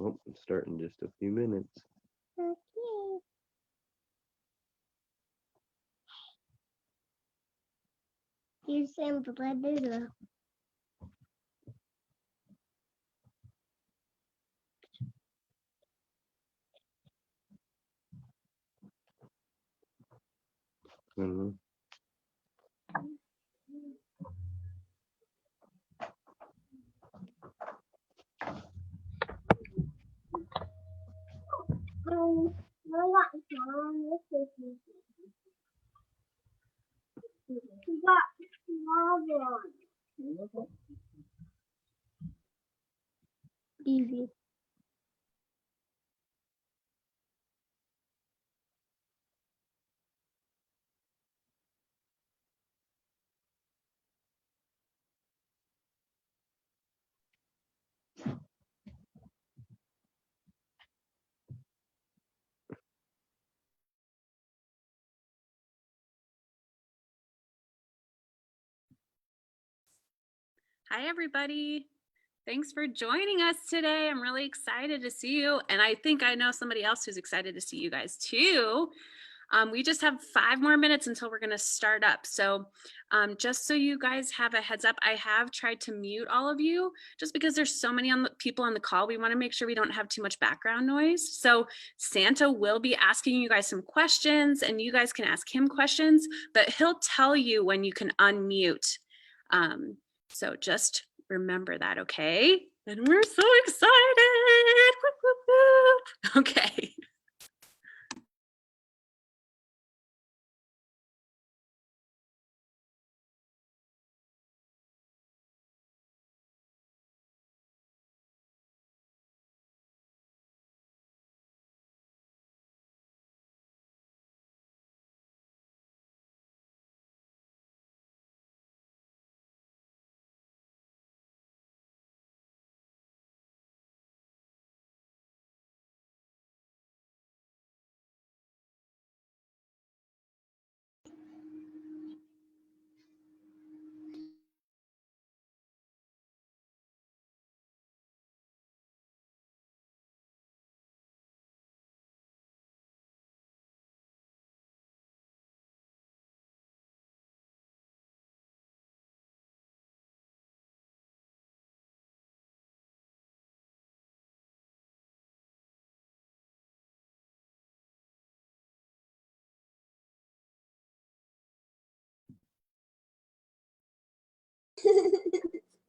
Oh, it's starting just a few minutes. Okay. Here's some blood. Mm-hmm. We got small one. Easy. Hi, everybody. Thanks for joining us today. I'm really excited to see you. And I think I know somebody else who's excited to see you guys too. We just have 5 more minutes until we're going to start up. So just so you guys have a heads up, I have tried to mute all of you just because there's so many people on the call. We want to make sure we don't have too much background noise. So Santa will be asking you guys some questions and you guys can ask him questions, but he'll tell you when you can unmute. So just remember that, okay? And we're so excited. Whoop, whoop, whoop. Okay.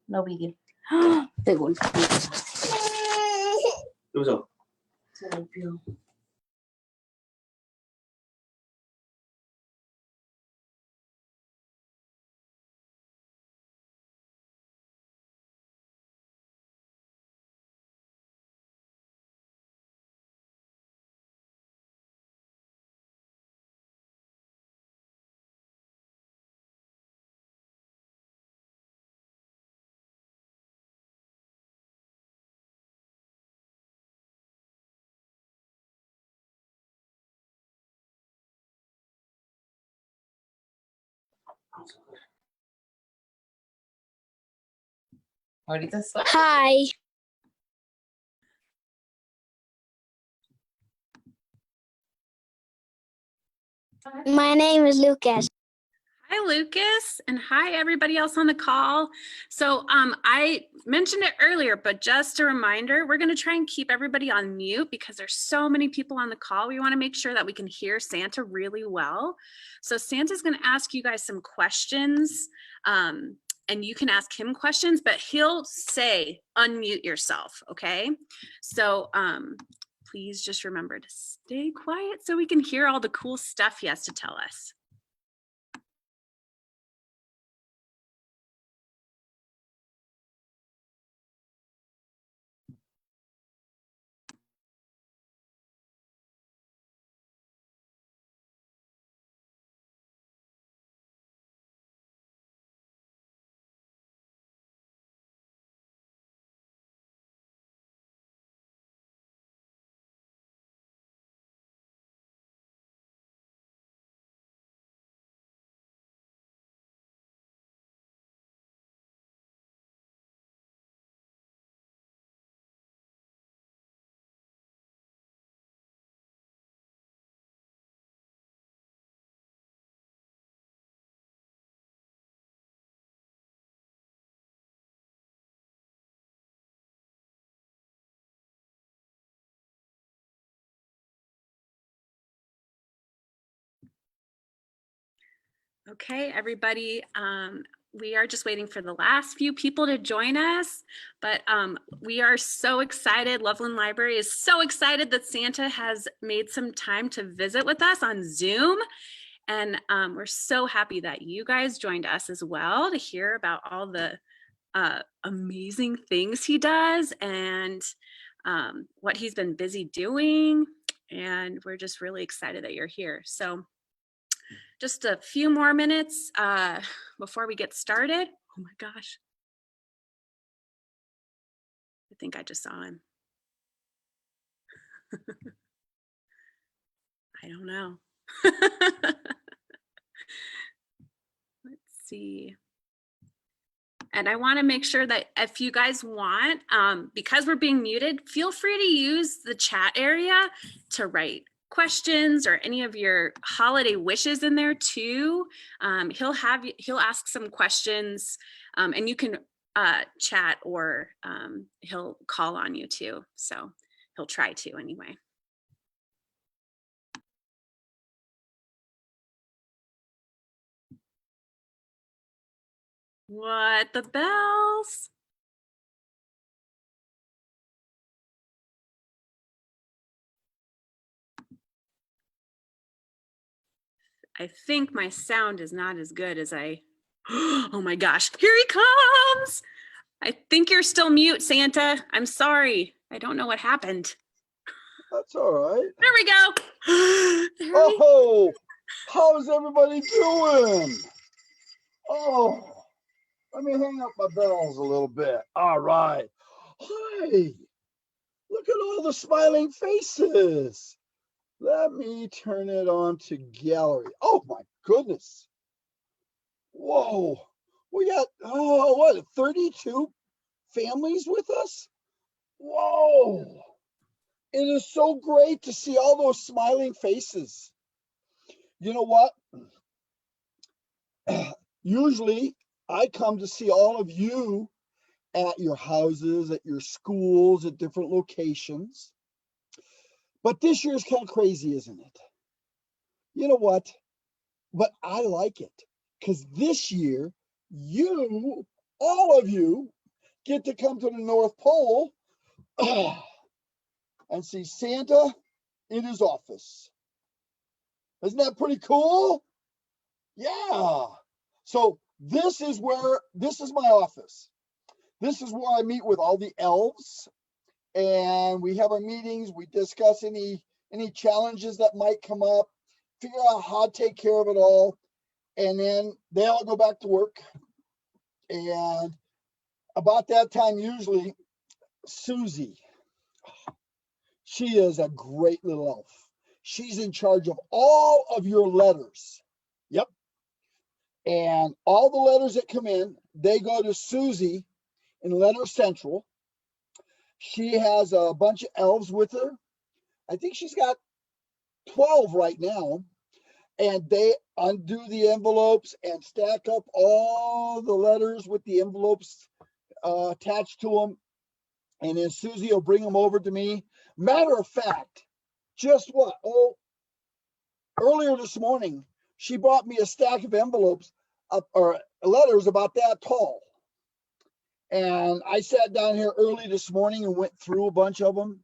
No biggie. Te golpeé. ¿Qué pasó? Se golpeó. Ahorita está. Hi. My name is Lucas. Hi, Lucas, and hi, everybody else on the call. So I mentioned it earlier, but just a reminder, we're going to try and keep everybody on mute because there's so many people on the call. We want to make sure that we can hear Santa really well. So Santa's going to ask you guys some questions, and you can ask him questions, but he'll say, unmute yourself, okay? So please just remember to stay quiet so we can hear all the cool stuff he has to tell us. Okay, everybody, we are just waiting for the last few people to join us, but we are so excited. Loveland Library is so excited that Santa has made some time to visit with us on Zoom. And we're so happy that you guys joined us as well to hear about all the amazing things he does and what he's been busy doing. And we're just really excited that you're here. So just a few more minutes before we get started. Oh my gosh. I think I just saw him. I don't know. Let's see. And I want to make sure that if you guys want, because we're being muted, feel free to use the chat area to write questions or any of your holiday wishes in there too. He'll ask some questions and you can chat or he'll call on you too. So he'll try to anyway. What, the bells? I think my sound is not as good as oh my gosh, here he comes. I think you're still mute, Santa. I'm sorry. I don't know what happened. That's all right. There we go. There we Oh, how's everybody doing? Oh, let me hang up my bells a little bit. All right. Hi, look at all the smiling faces. Let me turn it on to gallery. Oh my goodness. Whoa, we got, oh, what, 32 families with us? Whoa. It is so great to see all those smiling faces. You know what? Usually I come to see all of you at your houses, at your schools, at different locations. But this year is kind of crazy, isn't it? You know what? But I like it because this year, you, all of you, get to come to the North Pole and see Santa in his office. Isn't that pretty cool? Yeah. So this is my office. This is where I meet with all the elves and we have our meetings. We discuss any challenges that might come up, figure out how to take care of it all. And then they all go back to work. And about that time, usually Susie, she is a great little elf. She's in charge of all of your letters. Yep. And all the letters that come in, they go to Susie in Letter Central. She has a bunch of elves with her. I think she's got 12 right now. And they undo the envelopes and stack up all the letters with the envelopes attached to them. And then Susie will bring them over to me. Matter of fact, just what? Oh, earlier this morning, she brought me a stack of envelopes or letters about that tall. And I sat down here early this morning and went through a bunch of them.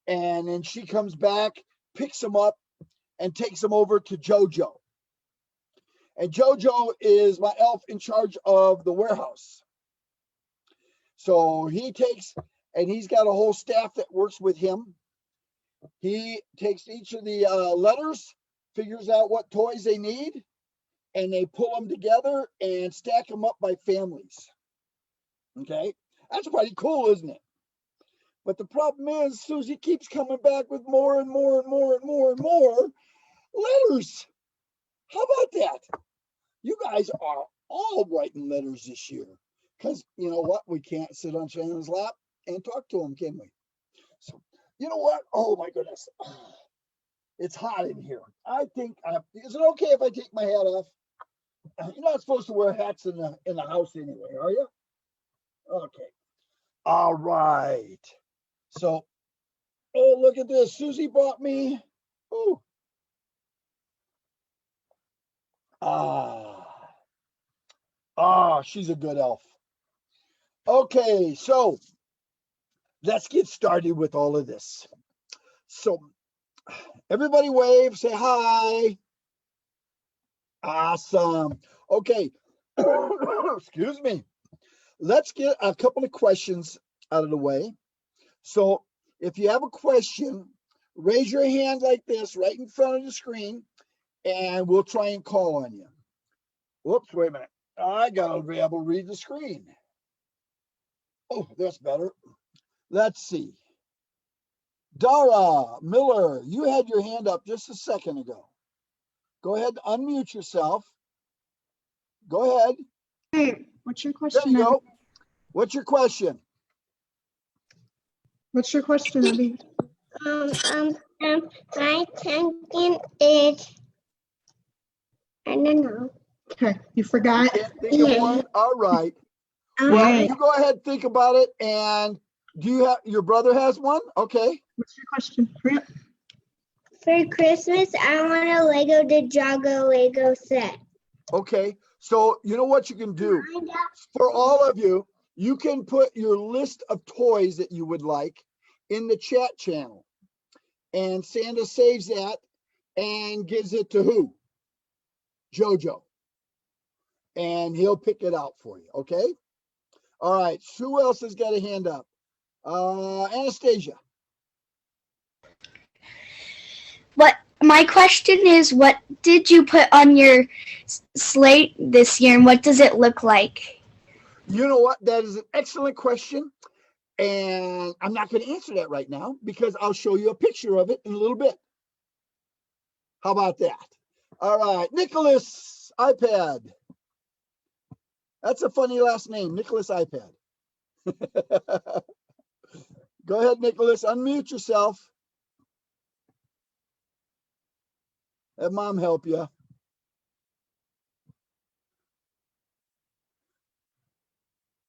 And then she comes back, picks them up, and takes them over to Jojo. And Jojo is my elf in charge of the warehouse. So he takes, and he's got a whole staff that works with him. He takes each of the letters, figures out what toys they need, and they pull them together and stack them up by families. Okay, that's pretty cool, isn't it? But the problem is Susie keeps coming back with more and more and more and more and more letters. How about that? You guys are all writing letters this year because you know what? We can't sit on Shannon's lap and talk to him, can we? So, you know what? Oh my goodness. It's hot in here. I think, is it okay if I take my hat off? You're not supposed to wear hats in the house anyway, are you? Okay. All right. So, oh, look at this. Susie bought me, She's a good elf. Okay, so let's get started with all of this. So everybody wave, say hi. Awesome. Okay. Excuse me. Let's get a couple of questions out of the way. So if you have a question, raise your hand like this right in front of the screen, and we'll try and call on you. Whoops, wait a minute. I gotta be able to read the screen. Oh, that's better. Let's see. Dara Miller, you had your hand up just a second ago. Go ahead, unmute yourself. Go ahead. Hey, what's your There question, you Abby? go. What's your question? What's your question, Abby? My thinking is, I don't know. Okay, you forgot? Can't think of one? All right. Well, right. you go ahead, think about it. And do you have, your brother has one? Okay. What's your question? Hurry up. For Christmas, I want a Lego Ninjago Lego set. Okay. So you know what you can do? For all of you, you can put your list of toys that you would like in the chat channel. And Santa saves that and gives it to who? Jojo. And he'll pick it out for you. Okay. All right. Who else has got a hand up? Anastasia. What my question is, what did you put on your slate this year, and what does it look like? You know what? That is an excellent question. And I'm not going to answer that right now because I'll show you a picture of it in a little bit. How about that? All right. Nicholas iPad. That's a funny last name, Nicholas iPad. Go ahead, Nicholas. Unmute yourself. Have mom help you.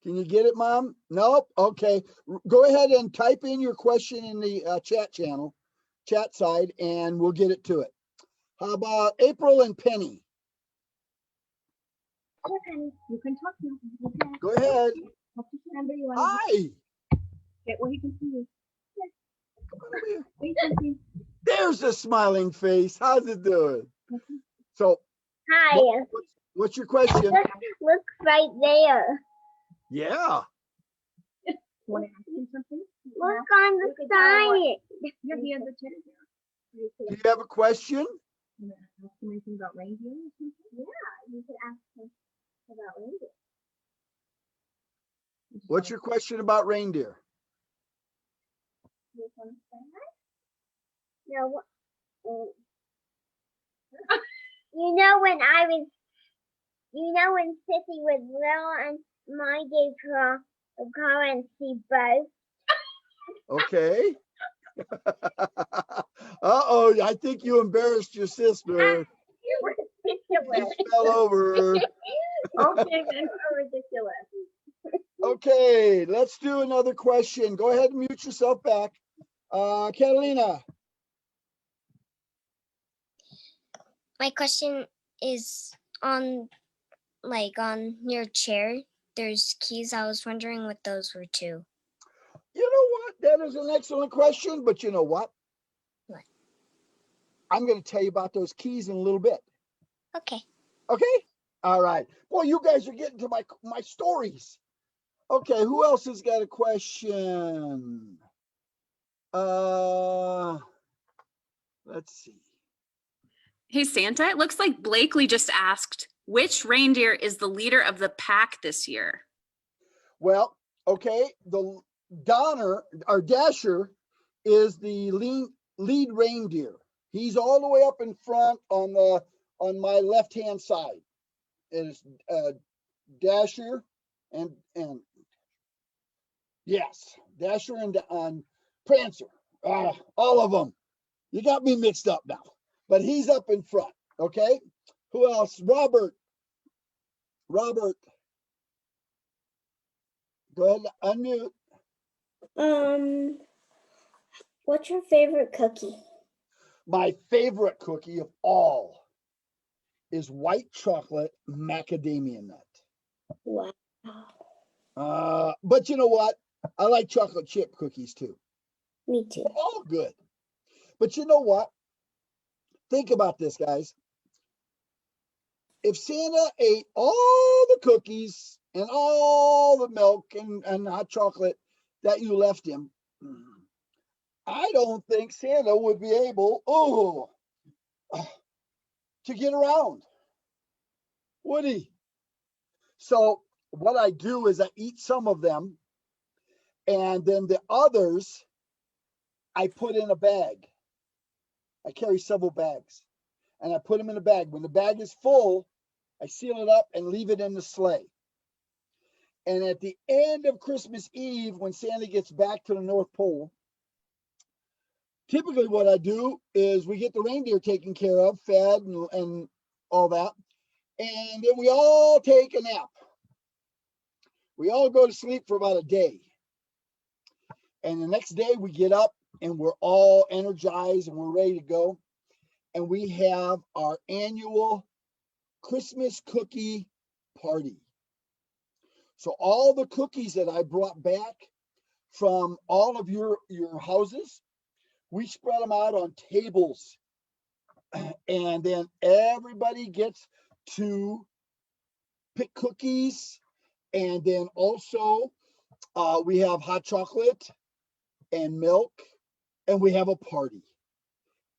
Can you get it, Mom? Nope. Okay. Go ahead and type in your question in the chat side, and we'll get it to it. How about April and Penny? You can talk now. Go ahead. Remember you want Hi. get where he can see you. Come on over here. He can see. There's a smiling face. How's it doing? So, Hi. what's your question? Look right there. Yeah. Want to ask him something? Look on the side. Yeah, he has a chair there. Do you have a question? You want to ask him anything about reindeer or something? Yeah, you could ask him about reindeer. What's your question about reindeer? You want to say hi? No. When Sissy was little and Mom gave her a car and see both. Okay. Uh-oh, I think you embarrassed your sister. You're She ridiculous. fell over. Okay, that's so ridiculous. Okay, let's do another question. Go ahead and mute yourself back. Catalina. My question is on your chair, there's keys. I was wondering what those were too. You know what? That is an excellent question, but you know what? What? I'm going to tell you about those keys in a little bit. Okay. Okay? All right. Boy, you guys are getting to my stories. Okay, who else has got a question? Let's see. Hey, Santa, it looks like Blakely just asked, which reindeer is the leader of the pack this year? Well, okay, the Dasher is the lead reindeer. He's all the way up in front on my left-hand side. It is Dasher and yes, Dasher and Prancer. All of them. You got me mixed up now. But he's up in front. Okay. Who else? Robert. Go ahead, unmute. What's your favorite cookie? My favorite cookie of all is white chocolate macadamia nut. Wow. But you know what? I like chocolate chip cookies too. Me too. They're all good. But you know what? Think about this, guys. If Santa ate all the cookies and all the milk and hot chocolate that you left him, I don't think Santa would be able, to get around, would he? So what I do is I eat some of them, and then the others I put in a bag. I carry several bags, and I put them in a bag. When the bag is full, I seal it up and leave it in the sleigh. And at the end of Christmas Eve, when Santa gets back to the North Pole, typically what I do is we get the reindeer taken care of, fed and all that. And then we all take a nap. We all go to sleep for about a day. And the next day we get up and we're all energized and we're ready to go. And we have our annual Christmas cookie party. So all the cookies that I brought back from all of your houses, we spread them out on tables. And then everybody gets to pick cookies. And then also we have hot chocolate and milk, and we have a party.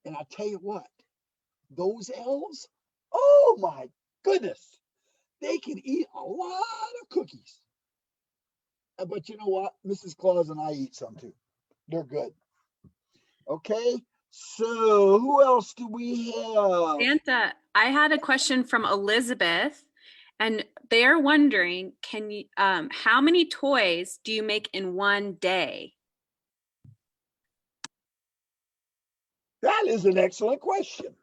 And I tell you what, those elves, oh my goodness, they can eat a lot of cookies. But you know what? Mrs. Claus and I eat some too. They're good. Okay, so who else do we have? Santa, I had a question from Elizabeth, and they're wondering, can you, how many toys do you make in one day? That is an excellent question.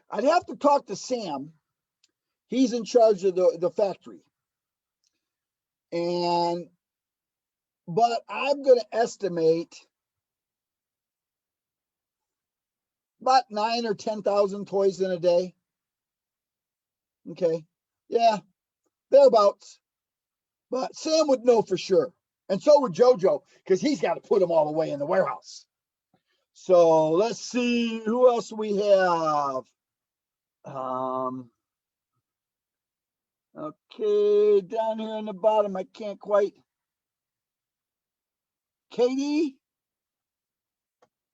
I'd have to talk to Sam. He's in charge of the factory. But I'm going to estimate about 9,000 or 10,000 toys in a day. Okay. Yeah, thereabouts. But Sam would know for sure. And so would JoJo, because he's got to put them all away in the warehouse. So let's see who else we have. Okay, down here in the bottom, I can't quite. Katie,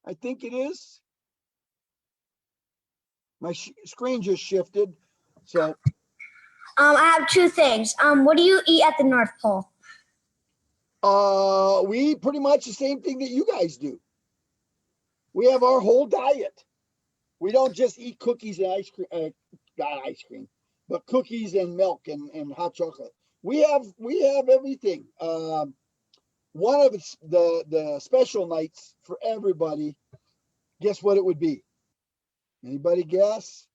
I think it is. My screen just shifted. So I have two things. What do you eat at the North Pole? we eat pretty much the same thing that you guys do. We have our whole diet. We don't just eat cookies and ice cream, not ice cream, but cookies and milk and hot chocolate. We have everything. One of the special nights for everybody, guess what it would be? Anybody guess?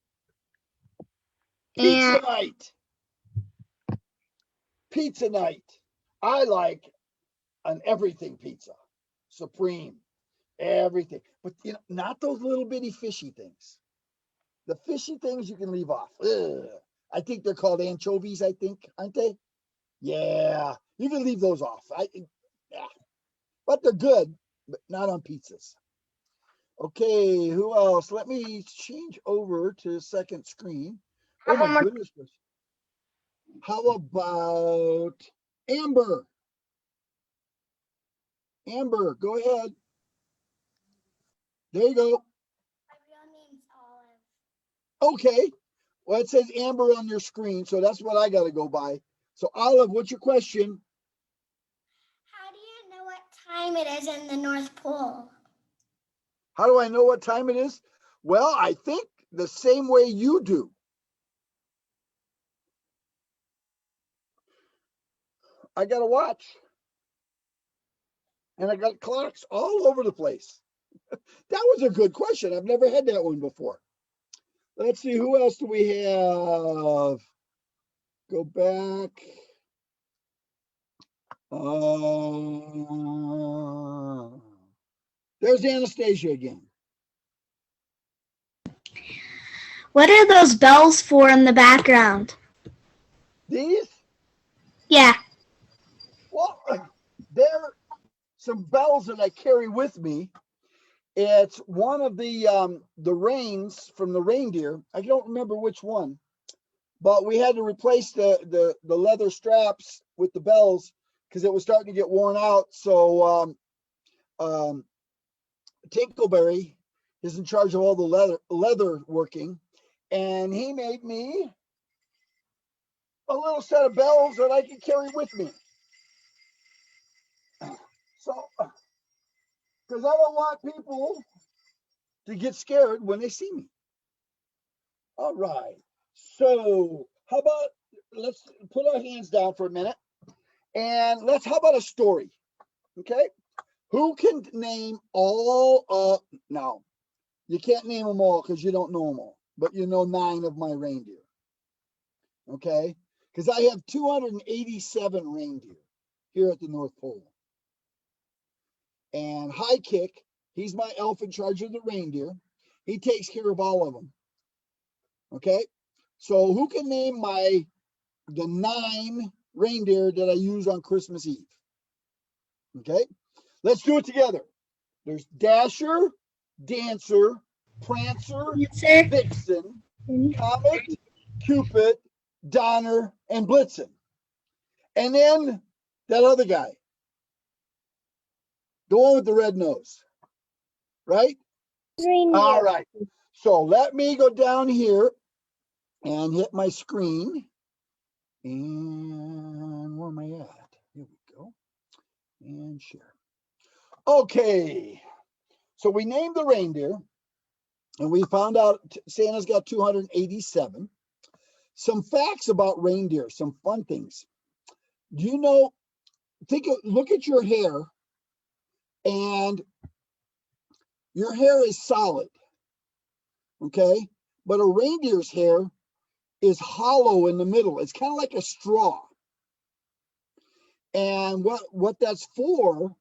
Pizza night. Pizza night. I like an everything pizza, supreme, everything. But you know, not those little bitty fishy things. The fishy things you can leave off. Ugh. I think they're called anchovies. I think, aren't they? Yeah, you can leave those off. Yeah, but they're good, but not on pizzas. Okay, who else? Let me change over to the second screen. Oh my goodness. How about Amber? Amber, go ahead. There you go. My real name's Olive. Okay. Well, it says Amber on your screen, so that's what I got to go by. So Olive, what's your question? How do you know what time it is in the North Pole? How do I know what time it is? Well, I think the same way you do. I got a watch. And I got clocks all over the place. That was a good question. I've never had that one before. Let's see, who else do we have? Go back. There's Anastasia again. What are those bells for in the background? These? Yeah. Well, they're some bells that I carry with me. It's one of the reins from the reindeer. I don't remember which one, but we had to replace the leather straps with the bells because it was starting to get worn out. So Tinkleberry is in charge of all the leather working, and he made me a little set of bells that I can carry with me. So, because I don't want people to get scared when they see me. All right. So, how about let's put our hands down for a minute and how about a story? Okay. Who can name all now? You can't name them all because you don't know them all, but you know 9 of my reindeer. Okay? Because I have 287 reindeer here at the North Pole. And High Kick, he's my elf in charge of the reindeer. He takes care of all of them. Okay? So who can name the 9 reindeer that I use on Christmas Eve? Okay? Let's do it together. There's Dasher, Dancer, Prancer, Answer. Vixen, Comet, Cupid, Donner, and Blitzen. And then that other guy, the one with the red nose, right? All right. So let me go down here and hit my screen. And where am I at? Here we go. And share. Okay. So we named the reindeer, and we found out Santa's got 287. Some facts about reindeer, some fun things. Do you know, look at your hair, and your hair is solid, okay? But a reindeer's hair is hollow in the middle. It's kind of like a straw. And what that's for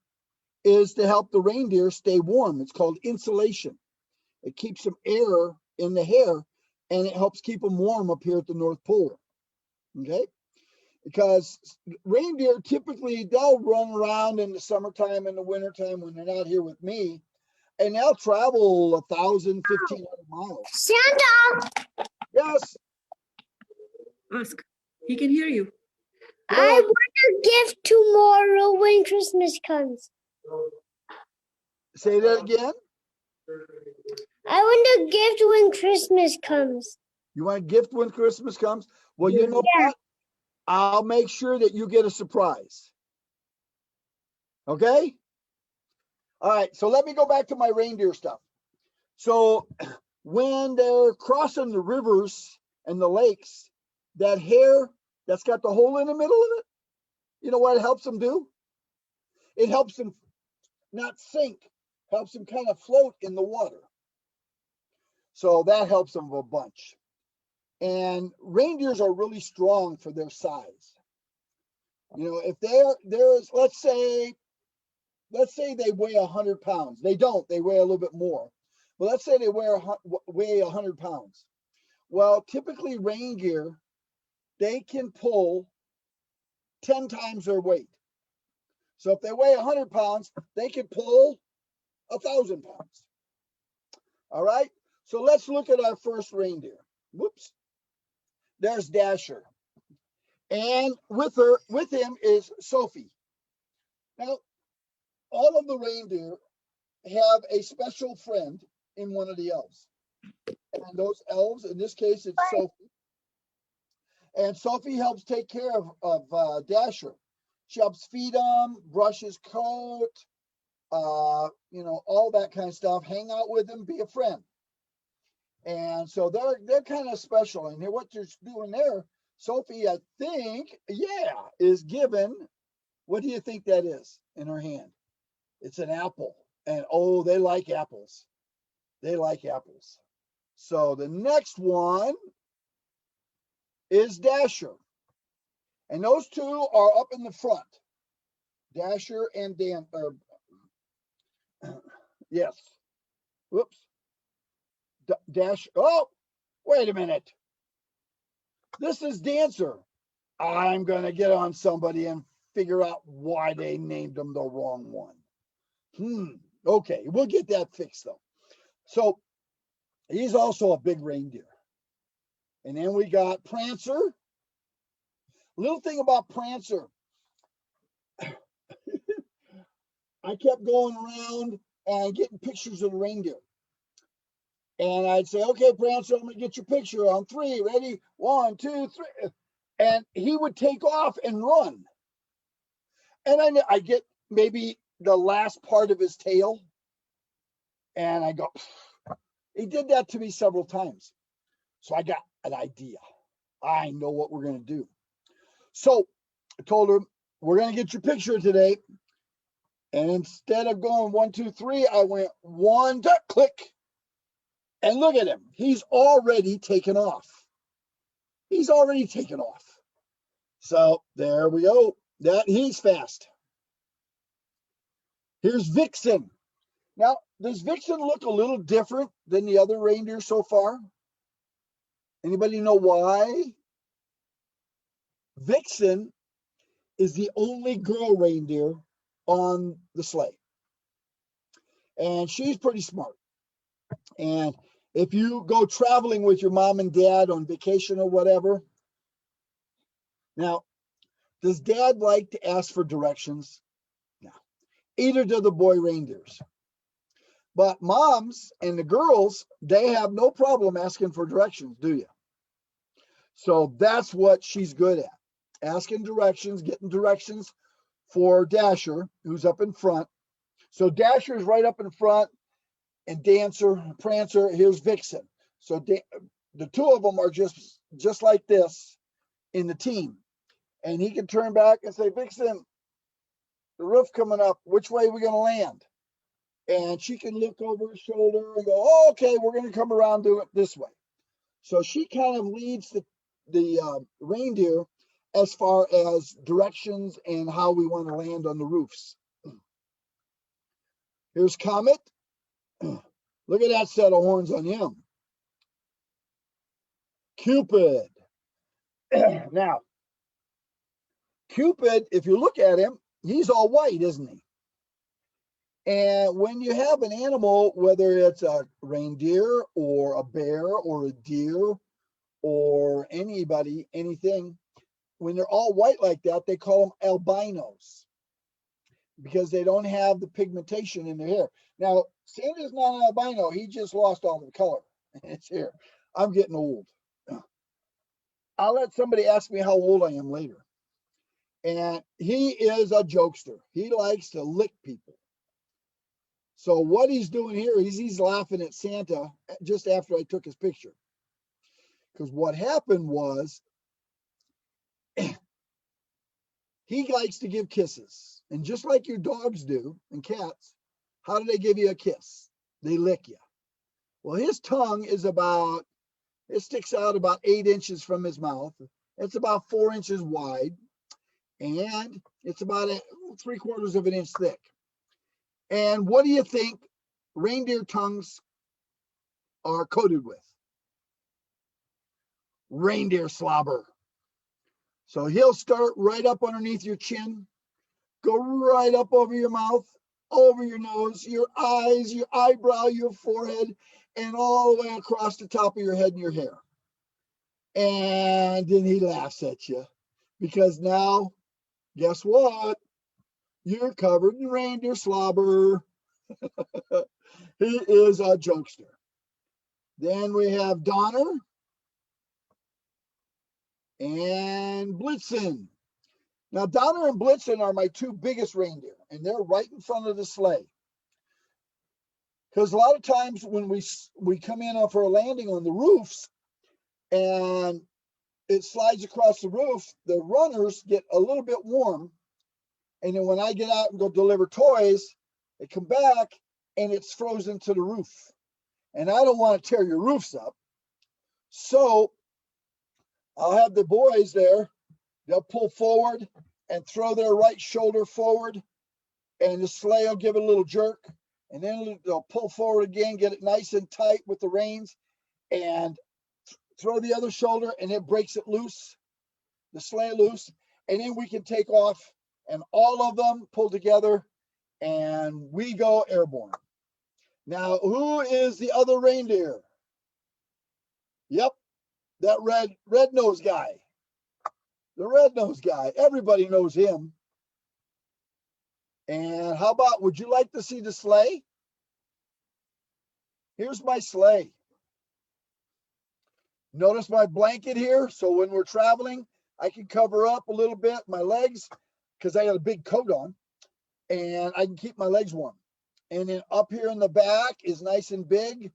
is to help the reindeer stay warm. It's called insulation. It keeps some air in the hair, and it helps keep them warm up here at the North Pole, okay? Because reindeer typically, they'll run around in the summertime and the wintertime when they're not here with me, and they'll travel 1,000, 1,500 miles. Santa, Yes. Ask. He can hear you. I want a gift tomorrow when Christmas comes. Say that again. I want a gift when Christmas comes. You want a gift when Christmas comes? Well, you know what? I'll make sure that you get a surprise. Okay? All right, so let me go back to my reindeer stuff. So when they're crossing the rivers and the lakes, that hair that's got the hole in the middle of it, you know what it helps them do? It helps them not sink, helps them kind of float in the water. So that helps them a bunch. And reindeers are really strong for their size. You know, if there's, let's say they weigh 100 pounds. They don't, they weigh a little bit more. But let's say they weigh 100 pounds. Well, typically reindeer, they can pull 10 times their weight. So if they weigh 100 pounds, they can pull 1,000 pounds. All right. So let's look at our first reindeer. Whoops. There's Dasher. And with him is Sophie. Now, all of the reindeer have a special friend in one of the elves. And those elves, in this case, it's Sophie. And Sophie helps take care of Dasher. She helps feed him, brush his coat, you know, all that kind of stuff. Hang out with him, be a friend. And so they're kind of special. And what they're doing there, Sophie, I think, is given, what do you think that is in her hand? It's an apple. And oh, they like apples. They like apples. So the next one is Dasher. And those two are up in the front. Dasher and Dan. Yes. Whoops. Dash. Oh, Wait a minute. This is Dancer. I'm going to get on somebody and figure out why they named him the wrong one. Okay, we'll get that fixed though. So he's also a big reindeer. And then we got Prancer. Little thing about Prancer. I kept going around and getting pictures of the reindeer. And I'd say, okay, Prancer, I'm going to get your picture on 3. Ready? 1, 2, 3. And he would take off and run. And I get maybe the last part of his tail. And I go, he did that to me several times. So I got an idea. I know what we're going to do. So I told her, we're going to get your picture today. And instead of going 1, 2, 3, I went 1, click. And look at him. He's already taken off. He's already taken off. So there we go. He's fast. Here's Vixen. Now, does Vixen look a little different than the other reindeer so far? Anybody know why? Vixen is the only girl reindeer on the sleigh. And she's pretty smart. And if you go traveling with your mom and dad on vacation or whatever, now, does dad like to ask for directions? No. Either do the boy reindeers. But moms and the girls, they have no problem asking for directions, do you? So that's what she's good at. Asking directions, getting directions for Dasher, who's up in front. So Dasher's right up in front, and Dancer, Prancer, here's Vixen. So the two of them are just like this in the team. And he can turn back and say, Vixen, the roof coming up, which way are we going to land? And she can look over her shoulder and go, oh, okay, we're going to come around do it this way. So she kind of leads the reindeer as far as directions and how we want to land on the roofs. Here's Comet. Look at that set of horns on him. Cupid. Now, Cupid, if you look at him, he's all white, isn't he? And when you have an animal, whether it's a reindeer or a bear or a deer or anything, when they're all white like that, they call them albinos because they don't have the pigmentation in their hair. Now, Santa's not an albino. He just lost all the color in his hair. I'm getting old. I'll let somebody ask me how old I am later. And he is a jokester. He likes to lick people. So what he's doing here is he's laughing at Santa just after I took his picture. Because what happened was he likes to give kisses. And just like your dogs do and cats, how do they give you a kiss? They lick you. Well, his tongue is it sticks out about 8 inches from his mouth. It's about 4 inches wide. And it's about 3/4 of an inch thick. And what do you think reindeer tongues are coated with? Reindeer slobber. So he'll start right up underneath your chin, go right up over your mouth, over your nose, your eyes, your eyebrow, your forehead, and all the way across the top of your head and your hair. And then he laughs at you because now, guess what? You're covered in reindeer slobber. He is a jokester. Then we have Donner and Blitzen. Now, Donner and Blitzen are my 2 biggest reindeer, and they're right in front of the sleigh. Because a lot of times when we come in for a landing on the roofs and it slides across the roof, the runners get a little bit warm. And then when I get out and go deliver toys, they come back and it's frozen to the roof. And I don't want to tear your roofs up. So I'll have the boys there. They'll pull forward and throw their right shoulder forward. And the sleigh will give it a little jerk. And then they'll pull forward again, get it nice and tight with the reins. And throw the other shoulder, and it breaks it loose, the sleigh loose, and then we can take off, and all of them pull together, and we go airborne. Now, who is the other reindeer? Yep, that red-nosed guy. The red-nosed guy. Everybody knows him. And how about, would you like to see the sleigh? Here's my sleigh. Notice my blanket here. So when we're traveling, I can cover up a little bit my legs because I got a big coat on, and I can keep my legs warm. And then up here in the back is nice and big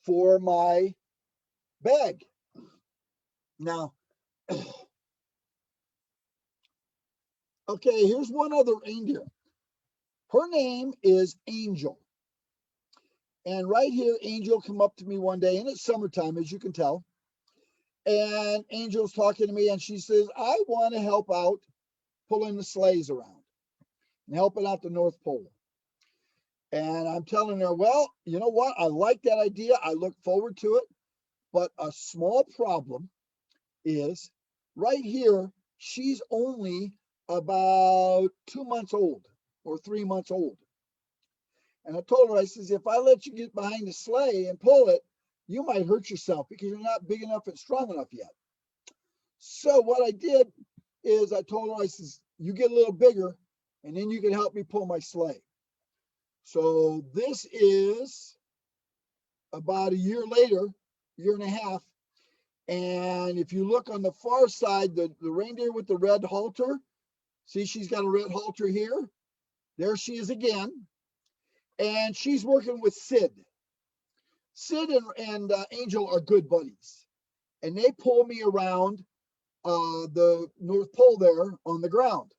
for my bag. Now, okay, here's one other reindeer. Her name is Angel. And right here, Angel come up to me one day, and it's summertime, as you can tell. And Angel's talking to me, and she says, I want to help out pulling the sleighs around and helping out the North Pole. And I'm telling her, well, you know what? I like that idea. I look forward to it. But a small problem is right here, she's only about 2 months old or 3 months old. And I told her, I says, if I let you get behind the sleigh and pull it, you might hurt yourself because you're not big enough and strong enough yet. So what I did is I told her, I says, you get a little bigger and then you can help me pull my sleigh. So this is about a year later, year and a half. And if you look on the far side, the reindeer with the red halter, see, she's got a red halter here. There she is again. And she's working with Sid. Sid and Angel are good buddies. And they pull me around the North Pole there on the ground.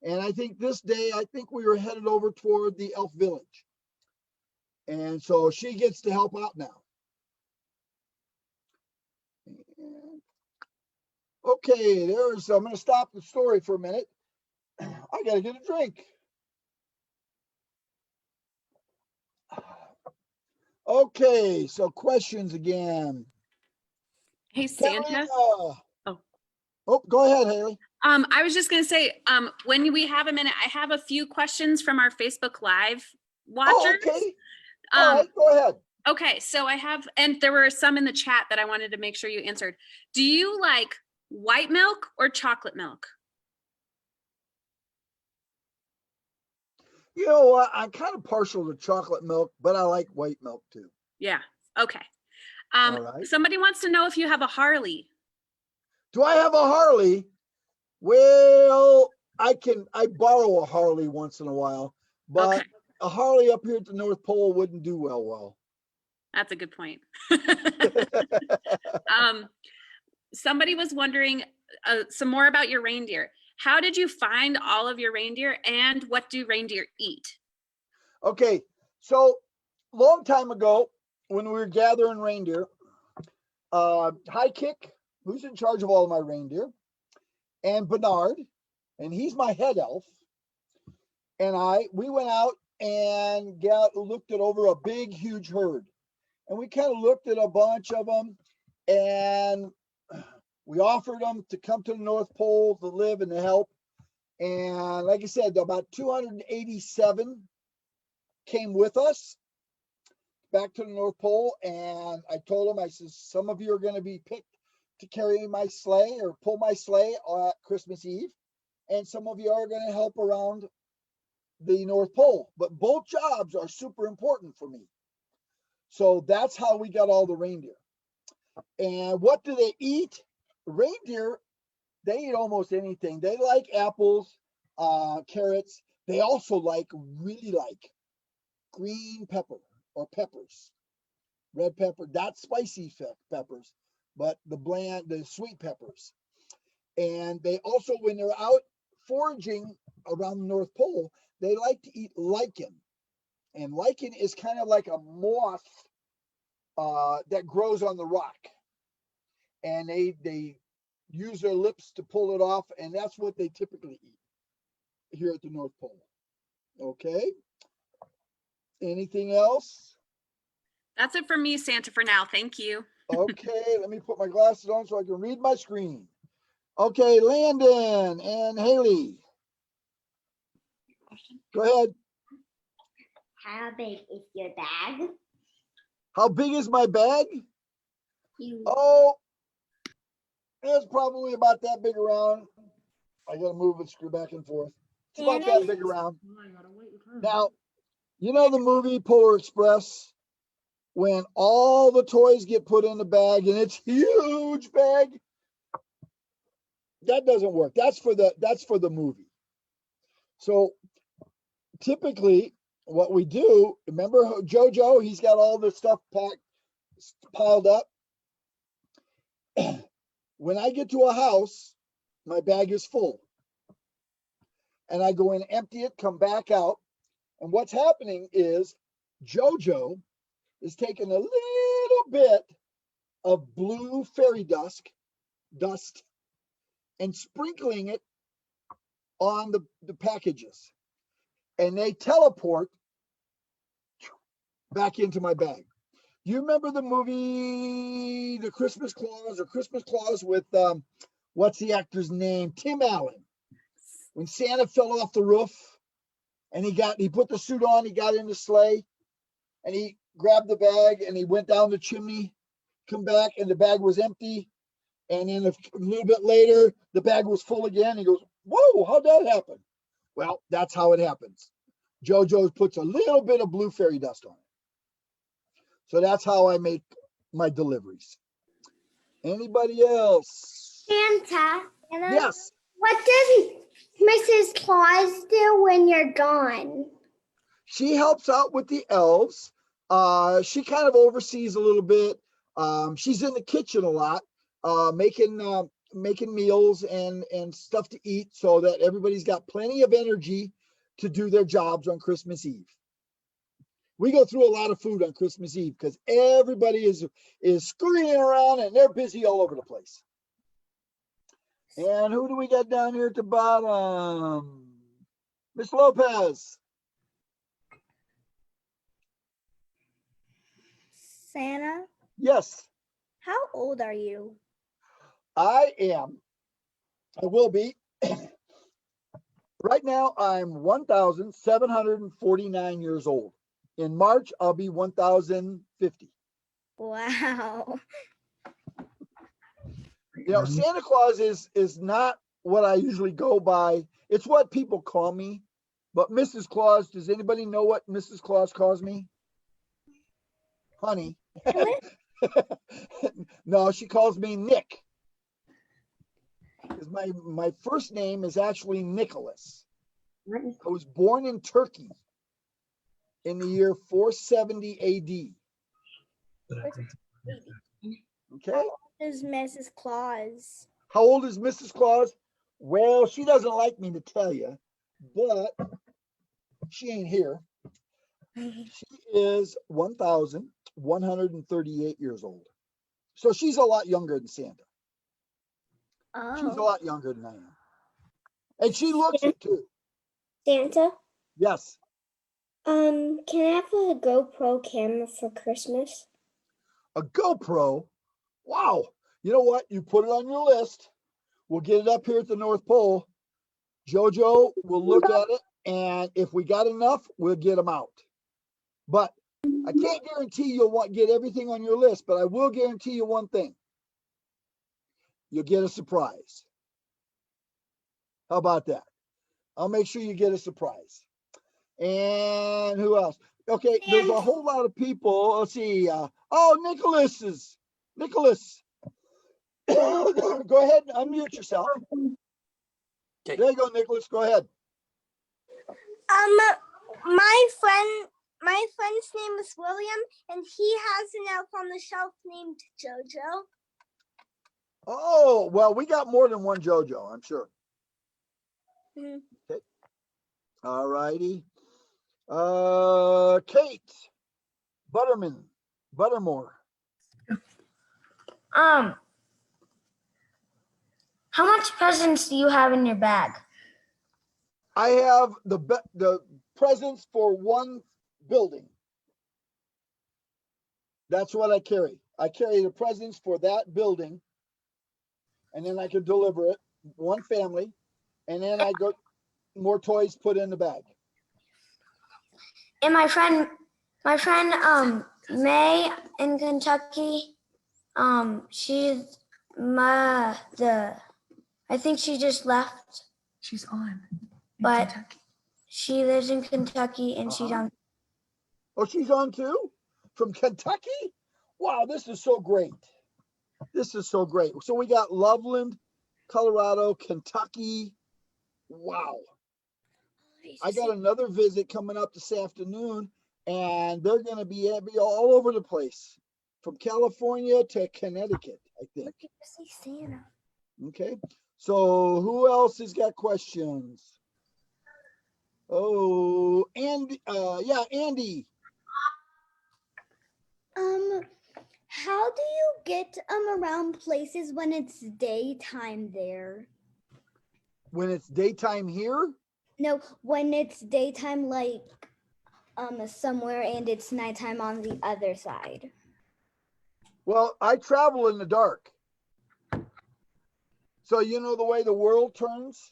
And I think this day, I think we were headed over toward the Elf Village. And so she gets to help out now. Okay, I'm going to stop the story for a minute. I got to get a drink. Okay, so questions again. Hey, Santa. Carolina. Oh. Oh, go ahead, Haley. I was just going to say, when we have a minute, I have a few questions from our Facebook Live watchers. Oh, okay. All right, go ahead. Okay, so I have, and there were some in the chat that I wanted to make sure you answered. Do you like white milk or chocolate milk? You know what? I'm kind of partial to chocolate milk, but I like white milk too. Yeah, okay. All right. Somebody wants to know if you have a Harley. Do I have a Harley? Well, I borrow a Harley once in a while, but Okay. a Harley up here at the North Pole wouldn't do well. That's a good point. Somebody was wondering some more about your reindeer. How did you find all of your reindeer, and what do reindeer eat? Okay, so long time ago, when we were gathering reindeer, High Kick, who's in charge of all of my reindeer, and Bernard, and he's my head elf, and we went out and looked at over a big, huge herd. And we kind of looked at a bunch of them, and we offered them to come to the North Pole to live and to help. And like I said, about 287 came with us back to the North Pole. And I told them, I said, some of you are going to be picked to carry my sleigh or pull my sleigh at Christmas Eve. And some of you are going to help around the North Pole. But both jobs are super important for me. So that's how we got all the reindeer. And what do they eat? Reindeer, they eat almost anything. They like apples, carrots. They also really like green pepper or peppers, red pepper, not spicy peppers, but the sweet peppers. And they also, when they're out foraging around the North Pole, they like to eat lichen. And lichen is kind of like a moss that grows on the rock. And they use their lips to pull it off, and that's what they typically eat here at the North Pole. Okay. Anything else? That's it for me, Santa, for now. Thank you. Okay, let me put my glasses on so I can read my screen. Okay, Landon and Haley. Go ahead. How big is your bag? How big is my bag? You Oh, it's probably about that big around. I gotta move it, screw back and forth. It's about that big around. Now, you know the movie Polar Express? When all the toys get put in the bag and it's huge bag? That doesn't work. That's for the movie. So typically what we do, remember Jojo, he's got all this stuff piled up. When I get to a house, my bag is full. And I go in, empty it, come back out. And what's happening is Jojo is taking a little bit of blue fairy dust and sprinkling it on the packages. And they teleport back into my bag. You remember the movie, The Christmas Claus or Christmas Claus with, what's the actor's name? Tim Allen. When Santa fell off the roof and he put the suit on, he got in the sleigh and he grabbed the bag and he went down the chimney, come back and the bag was empty. And then a little bit later, the bag was full again. He goes, whoa, how'd that happen? Well, that's how it happens. Jojo puts a little bit of blue fairy dust on it. So that's how I make my deliveries. Anybody else? Santa. Yes. What does Mrs. Claus do when you're gone? She helps out with the elves. She kind of oversees a little bit. She's in the kitchen a lot, making meals and stuff to eat so that everybody's got plenty of energy to do their jobs on Christmas Eve. We go through a lot of food on Christmas Eve because everybody is scurrying around and they're busy all over the place. And who do we got down here at the bottom? Miss Lopez. Santa, Yes, how old are you? I will be. Right now, I'm 1,749 years old. In March, I'll be 1,050. Wow. You know, Santa Claus is not what I usually go by. It's what people call me. But Mrs. Claus, does anybody know what Mrs. Claus calls me? Honey. No, she calls me Nick. Because my first name is actually Nicholas. I was born in Turkey in the year 470 AD. Okay. Is Mrs. Claus? How old is Mrs. Claus? Well, she doesn't like me to tell you, but she ain't here. She is 1,138 years old. So she's a lot younger than Santa. She's a lot younger than I am. And she looks it too. Santa, Yes. can I have a GoPro camera for Christmas? A GoPro? Wow. You know what? You put it on your list. We'll get it up here at the North Pole. Jojo will look at it. And if we got enough, we'll get them out. But I can't guarantee you'll get everything on your list, but I will guarantee you one thing. You'll get a surprise. How about that? I'll make sure you get a surprise. And who else? Okay, there's a whole lot of people. Let's see. Nicholas. Go ahead and unmute yourself. Okay. There you go, Nicholas. Go ahead. My friend's name is William, and he has an elf on the shelf named Jojo. Oh, well, we got more than one Jojo, I'm sure. Mhm. Okay. All righty. Kate Buttermore. How much presents do you have in your bag? I have the presents for one building. That's what I carry. I carry the presents for that building, and then I could deliver it, one family, and then I go more toys put in the bag. And my friend May in Kentucky, she's I think she just left, She's on. in but Kentucky. she lives in Kentucky and she's on. Oh, she's on too? From Kentucky? Wow, this is so great. This is so great. So we got Loveland, Colorado, Kentucky. Wow. I got another visit coming up this afternoon, and they're going to be all over the place, from California to Connecticut, I think. Look at see Santa. Okay. So who else has got questions? Oh, Andy. Yeah, Andy. How do you get around places when it's daytime there? When it's daytime here? No, when it's daytime like somewhere and it's nighttime on the other side. Well, I travel in the dark. So you know the way the world turns?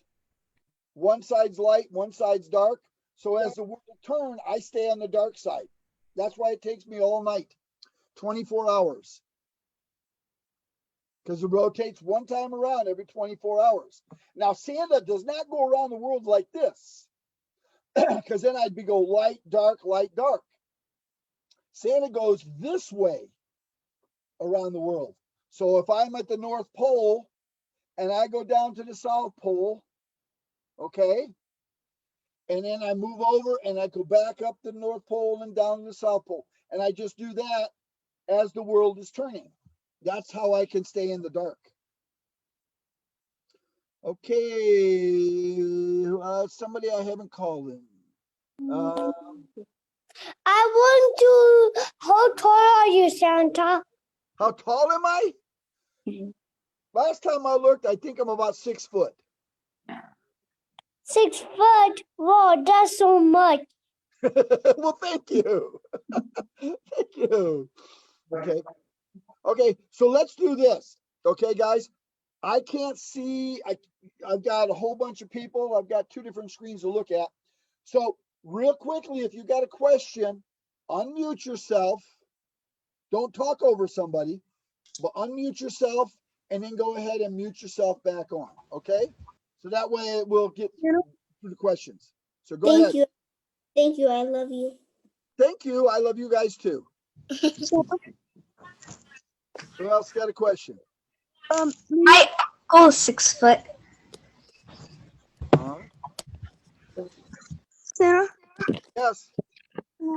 One side's light, one side's dark. So as the world turns, I stay on the dark side. That's why it takes me all night, 24 hours. Because it rotates one time around every 24 hours. Now, Santa does not go around the world like this. Because then I'd be go light, dark, light, dark. Santa goes this way around the world. So if I'm at the North Pole and I go down to the South Pole, okay, and then I move over and I go back up the North Pole and down to the South Pole. And I just do that as the world is turning. That's how I can stay in the dark. Okay, somebody I haven't called in. I want to. How tall are you, Santa? How tall am I? Last time I looked, I think I'm about 6 foot. 6 foot. Whoa, that's so much. Well, thank you. Thank you. Okay. Okay, so let's do this. Okay, guys. I can't see. I've got a whole bunch of people. I've got 2 different screens to look at. So real quickly, if you got a question, unmute yourself. Don't talk over somebody, but unmute yourself and then go ahead and mute yourself back on. Okay? So that way we'll get through the questions. So go ahead. Thank you. Thank you. I love you. Thank you. I love you guys too. Who else got a question? My uncle is 6 foot. Sarah, Yes.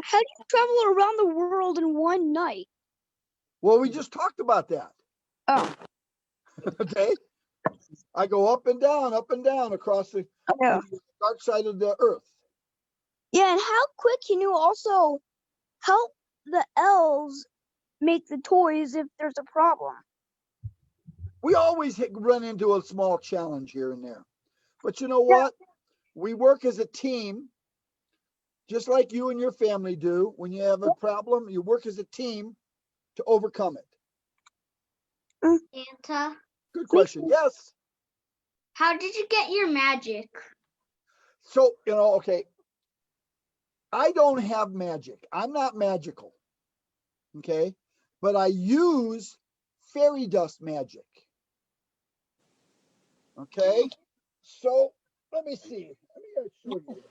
how do you travel around the world in one night? Well, we just talked about that. Oh, Okay. I go up and down across the yeah. dark side of the earth. Yeah, and how quick can you also help the elves make the toys if there's a problem? We always run into a small challenge here and there. But you know what? We work as a team, just like you and your family do. When you have a problem, you work as a team to overcome it. Santa, Good question. Yes. how did you get your magic? So, okay. I don't have magic. I'm not magical. Okay. But I use fairy dust magic. Okay. So let me see. Let me show you.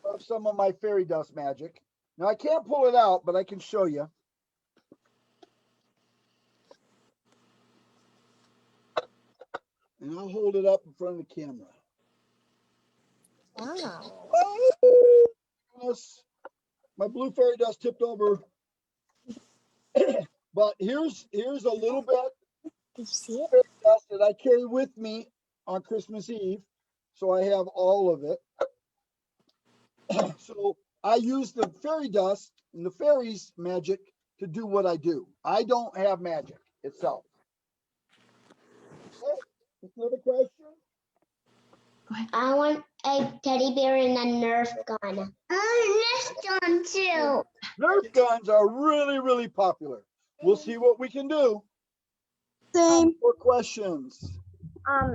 Of some of my fairy dust magic. Now I can't pull it out, but I can show you. And I'll hold it up in front of the camera. Wow. Oh, goodness. My blue fairy dust tipped over. But here's a little bit Do you see it? fairy dust that I carry with me on Christmas Eve. So I have all of it. So I use the fairy dust and the fairies magic to do what I do. I don't have magic itself. Okay, another question? I want a teddy bear and a Nerf gun. Oh, Nerf gun too. Nerf guns are really, really popular. We'll see what we can do. Same. More questions. How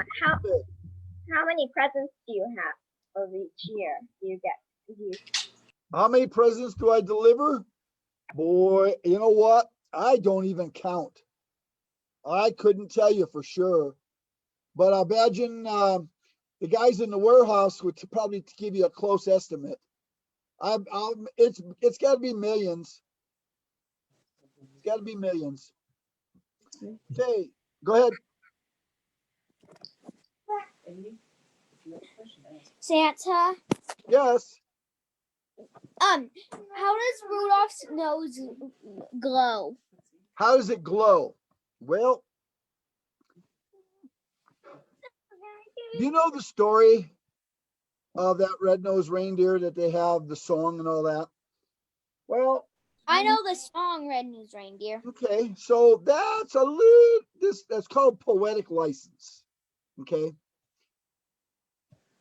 many presents do you have of each year? Do you get? How many presents do I deliver? Boy, you know what? I don't even count. I couldn't tell you for sure. But I imagine the guys in the warehouse would probably give you a close estimate. It's got to be millions. It's got to be millions. Okay, go ahead. Santa, Yes. how does Rudolph's nose glow? How does it glow? Well, you know the story of that red-nosed reindeer that they have the song and all that? Well, I know the song Red-Nosed Reindeer. okay, so that's that's called poetic license. Okay.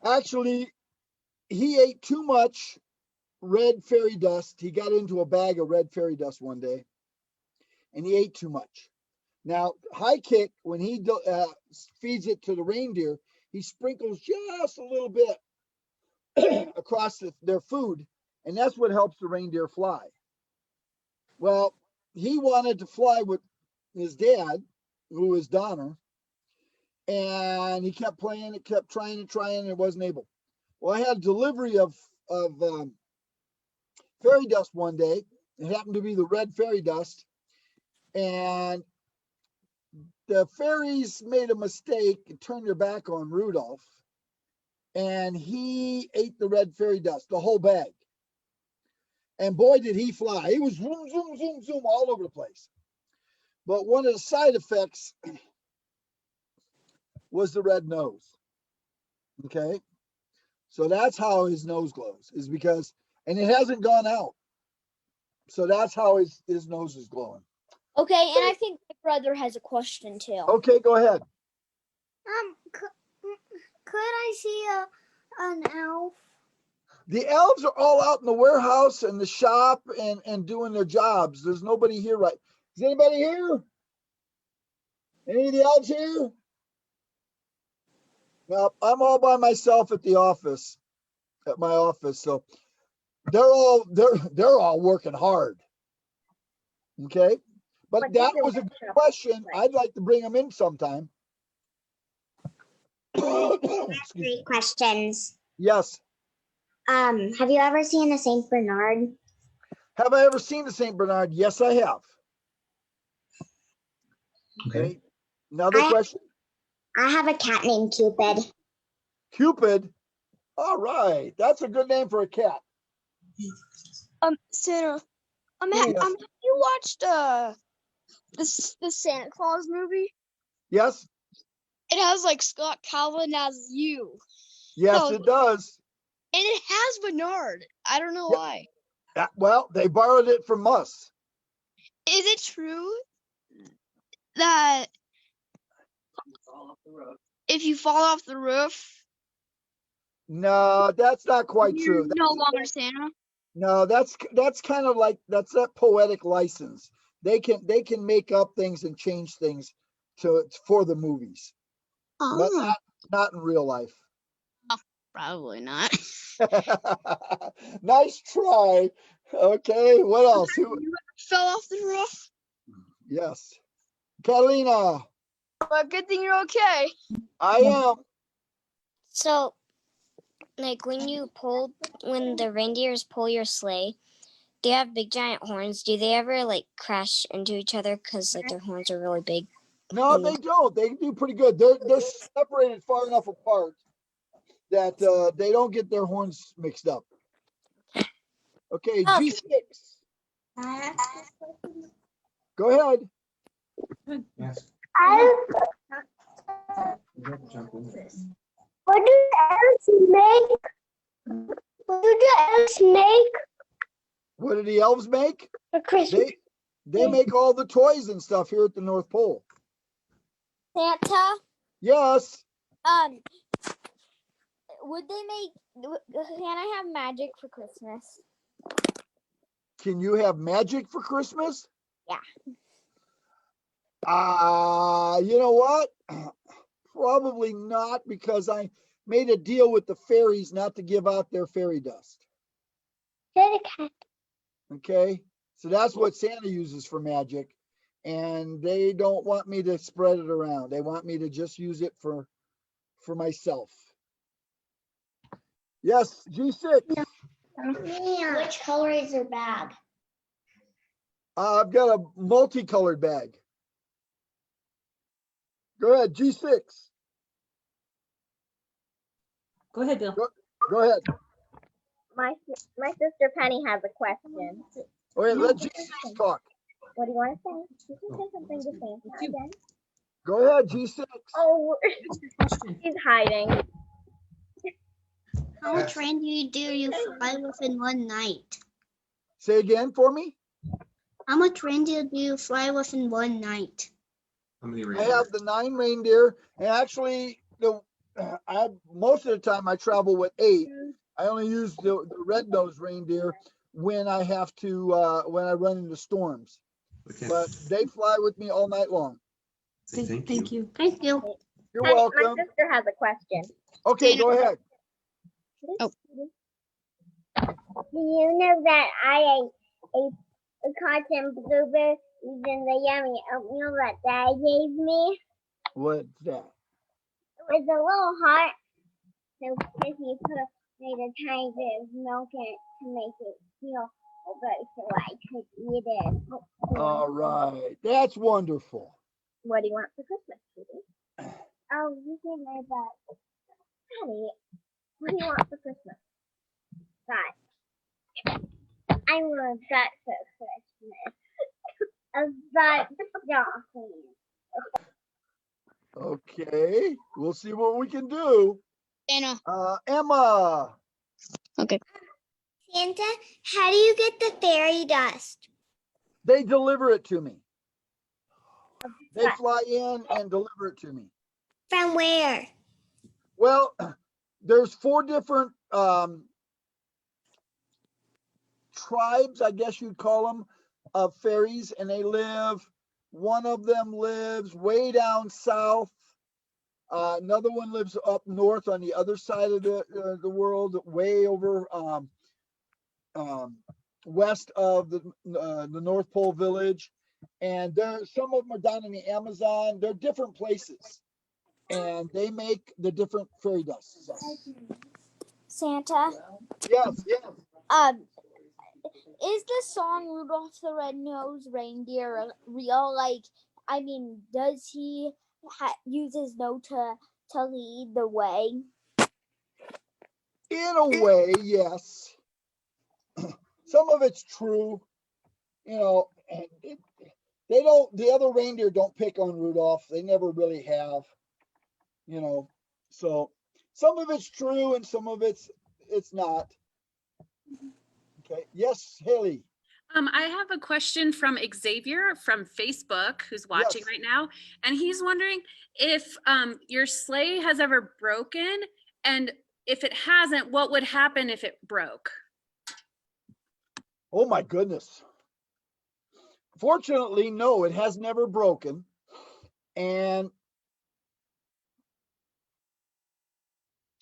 Actually, he ate too much red fairy dust. He got into a bag of red fairy dust one day, and he ate too much. Now, High Kick, when he feeds it to the reindeer, he sprinkles just a little bit across their food, and that's what helps the reindeer fly. Well, he wanted to fly with his dad, who was Donner, and he kept playing it, kept trying and it wasn't able. Well, I had a delivery of fairy dust one day. It happened to be the red fairy dust, and the fairies made a mistake and turned their back on Rudolph, and he ate the red fairy dust, the whole bag. And boy, did he fly. He was zoom, zoom, zoom, zoom all over the place. But one of the side effects was the red nose. Okay. So that's how his nose glows, is because, and it hasn't gone out. So that's how his nose is glowing. Okay, and I think my brother has a question too. Okay, go ahead. Could I see an elf? The elves are all out in the warehouse and the shop and doing their jobs. There's nobody here, right? Is anybody here? Any of the elves here? No, I'm all by myself at the office, at my office. So they're all working hard. Okay, but that was a good question. I'd like to bring them in sometime. Three questions. Yes. Have you ever seen a Saint Bernard? Have I ever seen a Saint Bernard? Yes, I have. Okay. Another question? I have a cat named Cupid. Cupid? All right. That's a good name for a cat. Santa, Yes. have you watched the Santa Claus movie? Yes. It has like Scott Calvin as you. Yes, No. it does. And it has Bernard. I don't know why. Well, they borrowed it from us. Is it true that if you fall off the roof, No, that's not quite you're true. no longer Santa? No, that's kind of like, that's that poetic license. They can make up things and change things for the movies, but not in real life. Probably not. Nice try. Okay, what else? You fell off the roof? Yes. Catalina, But good thing you're okay. I am. So, like when the reindeers pull your sleigh, they have big giant horns. Do they ever like crash into each other because like their horns are really big? No, they don't. They do pretty good. They're separated far enough apart that they don't get their horns mixed up. Okay, G6. Go ahead. What do elves make? What do the elves make What do the elves make? for Christmas? They make all the toys and stuff here at the North Pole. Santa, Yes. would they can I have magic for Christmas? Can you have magic for Christmas? Yeah. You know what? Probably not, because I made a deal with the fairies not to give out their fairy dust. Okay, so that's what Santa uses for magic, and they don't want me to spread it around. They want me to just use it for myself. Yes, G6. Which color is your bag? I've got a multicolored bag. Go ahead, G6. Go ahead, Bill. Go ahead. My sister Penny has a question. Okay, let G6 talk. What do you want to say? You can say something to Santa again. Go ahead, G6. Oh, she's hiding. How much reindeer do you fly with in one night? Say again for me. How much reindeer do you fly with in one night? How many I reindeer? have the 9 reindeer, and actually, most of the time I travel with 8. I only use the red-nosed reindeer when I have to when I run into storms. Okay. But they fly with me all night long. Say thank you. Thank you. You're Penny, welcome. my sister has a question. Okay, go ahead. Oh. Do you know that I ate a cotton blueberries in the yummy oatmeal that Dad gave me? What's that? It was a little hot, so Sissy made a tiny bit of milk in it to make it feel good so I could eat it. All right, that's wonderful. What do you want for Christmas, Judy? Oh, you can make that. Honey, what do you want for Christmas? That. I want that for Christmas. That chocolate. Okay, we'll see what we can do. Anna. Emma. Okay. Santa, how do you get the fairy dust? They deliver it to me. They fly in and deliver it to me. From where? Well, there's 4 different tribes, I guess you'd call them, of fairies, and they live. One of them lives way down south. Another one lives up north on the other side of the world, way over west of the North Pole Village. And some of them are down in the Amazon. They're different places, and they make the different fairy dusts. Santa, Yes. is the song Rudolph the Red-Nosed Reindeer real? Like, I mean, does he use his nose to lead the way? In a way, yes. Some of it's true, and the other reindeer don't pick on Rudolph. They never really have, so some of it's true and some of it's not. Okay. Yes, Haley. I have a question from Xavier from Facebook, who's watching Yes. right now, and he's wondering if your sleigh has ever broken, and if it hasn't, what would happen if it broke? Oh my goodness. Fortunately, no, it has never broken. And